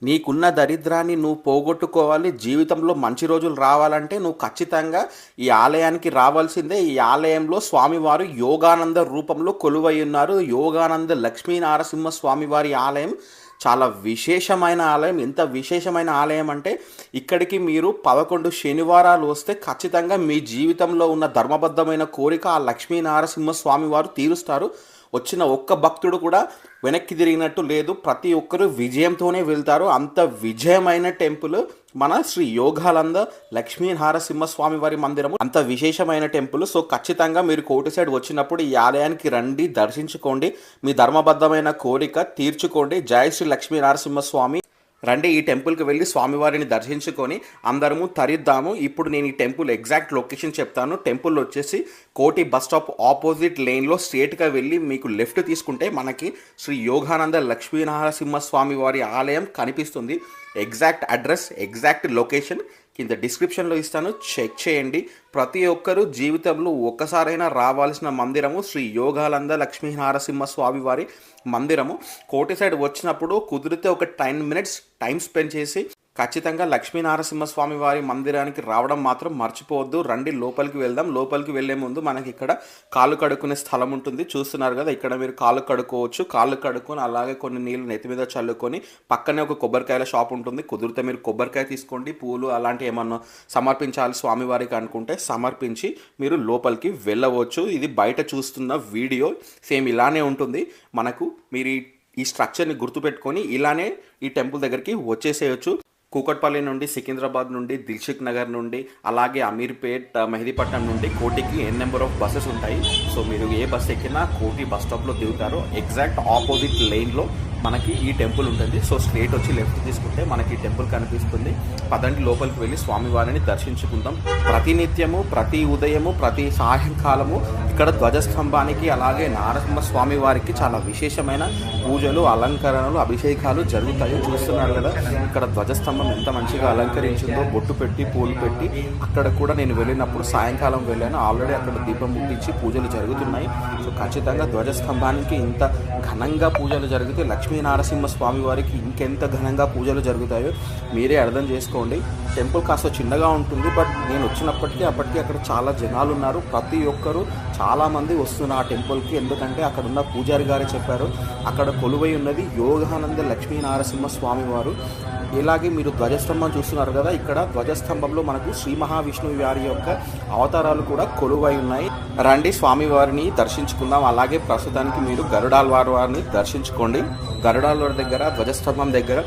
నీకున్న దరిద్రాన్ని నువ్వు పోగొట్టుకోవాలి, జీవితంలో మంచి రోజులు రావాలంటే నువ్వు ఖచ్చితంగా ఈ ఆలయానికి రావాల్సిందే. ఈ ఆలయంలో స్వామివారు యోగానంద రూపంలో కొలువై ఉన్నారు. యోగానంద లక్ష్మీనారసింహ స్వామివారి ఆలయం చాలా విశేషమైన ఆలయం. ఎంత విశేషమైన ఆలయం అంటే ఇక్కడికి మీరు 11 శనివారాలు వస్తే ఖచ్చితంగా మీ జీవితంలో ఉన్న ధర్మబద్ధమైన కోరిక ఆ లక్ష్మీనారసింహ స్వామివారు తీరుస్తారు. వచ్చిన ఒక్క భక్తుడు కూడా వెనక్కి తిరిగినట్టు లేదు. ప్రతి ఒక్కరూ విజయంతోనే వెళ్తారు. అంత విజయమైన టెంపుల్ మన శ్రీ యోగానంద లక్ష్మీనారసింహ స్వామి వారి మందిరము. అంత విశేషమైన టెంపుల్. సో ఖచ్చితంగా మీరు కోటి సైడ్ వచ్చినప్పుడు ఈ ఆలయానికి రండి, దర్శించుకోండి, మీ ధర్మబద్ధమైన కోరిక తీర్చుకోండి. జై శ్రీ లక్ష్మీనారసింహ స్వామి. రండి, ఈ టెంపుల్కి వెళ్ళి స్వామివారిని దర్శించుకొని అందరము తరిద్దాము. ఇప్పుడు నేను ఈ టెంపుల్ ఎగ్జాక్ట్ లొకేషన్ చెప్తాను. టెంపుల్ వచ్చేసి కోటి బస్ స్టాప్ ఆపోజిట్ లైన్లో స్ట్రేట్గా వెళ్ళి మీకు లెఫ్ట్ తీసుకుంటే మనకి శ్రీ యోగానంద లక్ష్మీనరసింహ స్వామి వారి ఆలయం కనిపిస్తుంది. ఎగ్జాక్ట్ అడ్రస్, ఎగ్జాక్ట్ లొకేషన్ కింద డిస్క్రిప్షన్లో ఇస్తాను, చెక్ చేయండి. ప్రతి ఒక్కరూ జీవితంలో ఒక్కసారైనా రావాల్సిన మందిరము శ్రీ యోగానంద లక్ష్మీనరసింహ స్వామి వారి మందిరము. కోటి సైడ్ వచ్చినప్పుడు కుదిరితే ఒక 10 minutes టైం స్పెండ్ చేసి ఖచ్చితంగా లక్ష్మీనరసింహ స్వామి వారి మందిరానికి రావడం మాత్రం మర్చిపోవద్దు. రండి, లోపలికి వెళ్దాం. లోపలికి వెళ్లే ముందు మనకి ఇక్కడ కాళ్ళు కడుక్కునే స్థలం ఉంటుంది, చూస్తున్నారు కదా. ఇక్కడ మీరు కాళ్ళు కడుక్కోవచ్చు. కాళ్ళు కడుక్కొని అలాగే కొన్ని నీళ్ళు నెత్తి మీద చల్లుకొని పక్కనే ఒక కొబ్బరికాయల షాప్ ఉంటుంది. కుదిరితే మీరు కొబ్బరికాయ తీసుకోండి, పూలు అలాంటి ఏమన్నా సమర్పించాలి స్వామివారికి అనుకుంటే సమర్పించి మీరు లోపలికి వెళ్ళవచ్చు. ఇది బయట చూస్తున్న వీడియో సేమ్ ఇలానే ఉంటుంది. మనకు మీరు ఈ స్ట్రక్చర్ని గుర్తుపెట్టుకొని ఇలానే ఈ టెంపుల్ దగ్గరికి వచ్చేసేయచ్చు. కూకట్పల్లి నుండి, సికింద్రాబాద్ నుండి, దిల్సుఖ్ నగర్ నుండి, అలాగే అమీర్పేట్, మెహదీపట్నం నుండి కోటికి ఎన్ నెంబర్ ఆఫ్ బస్సెస్ ఉంటాయి. సో మీరు ఏ బస్ ఎక్కినా కోటి బస్ స్టాప్లో దిగుతారు. ఎగ్జాక్ట్ ఆపోజిట్ లైన్లో మనకి ఈ టెంపుల్ ఉంటుంది. సో స్ట్రేట్ వచ్చి లెఫ్ట్ తీసుకుంటే మనకి ఈ టెంపుల్ కనిపిస్తుంది. పదండి, లోపలికి వెళ్ళి స్వామివారిని దర్శించుకుందాం. ప్రతినిత్యము, ప్రతి ఉదయము, ప్రతి సాయంకాలము ఇక్కడ ధ్వజస్తంభానికి అలాగే నారసింహ స్వామి వారికి చాలా విశేషమైన పూజలు, అలంకరణలు, అభిషేకాలు జరుగుతాయి. చూస్తున్నారు కదా ఇక్కడ ధ్వజస్తంభం ఎంత మంచిగా అలంకరించిందో, బొట్టు పెట్టి పూలు పెట్టి. అక్కడ కూడా నేను వెళ్ళినప్పుడు సాయంకాలం వెళ్ళాను, ఆల్రెడీ అక్కడ దీపం ముట్టించి పూజలు జరుగుతున్నాయి. సో ఖచ్చితంగా ధ్వజస్తంభానికి ఇంత ఘనంగా పూజలు జరిగితే లక్ష్మీనరసింహ స్వామి వారికి ఇంకెంత ఘనంగా పూజలు జరుగుతాయో మీరే అర్థం చేసుకోండి. టెంపుల్ కాస్త చిన్నగా ఉంటుంది, బట్ నేను వచ్చినప్పటికీ అప్పటికి అక్కడ చాలా జనాలు ఉన్నారు. ప్రతి ఒక్కరూ చాలామంది వస్తున్నారు ఆ టెంపుల్కి. ఎందుకంటే అక్కడ ఉన్న పూజారి గారే చెప్పారు అక్కడ కొలువై ఉన్నది యోగానంద లక్ష్మీనరసింహ స్వామి వారు. ఇలాగే మీరు ధ్వజస్తంభం చూస్తున్నారు కదా, ఇక్కడ ధ్వజస్తంభంలో మనకు శ్రీ మహావిష్ణువు వారి యొక్క అవతారాలు కూడా కొలువై ఉన్నాయి. రండి, స్వామివారిని దర్శించుకుందాం. అలాగే ప్రస్తుతానికి మీరు గరుడాల్వారి వారిని దర్శించుకోండి. గరుడాల్వారి దగ్గర ధ్వజస్తంభం దగ్గర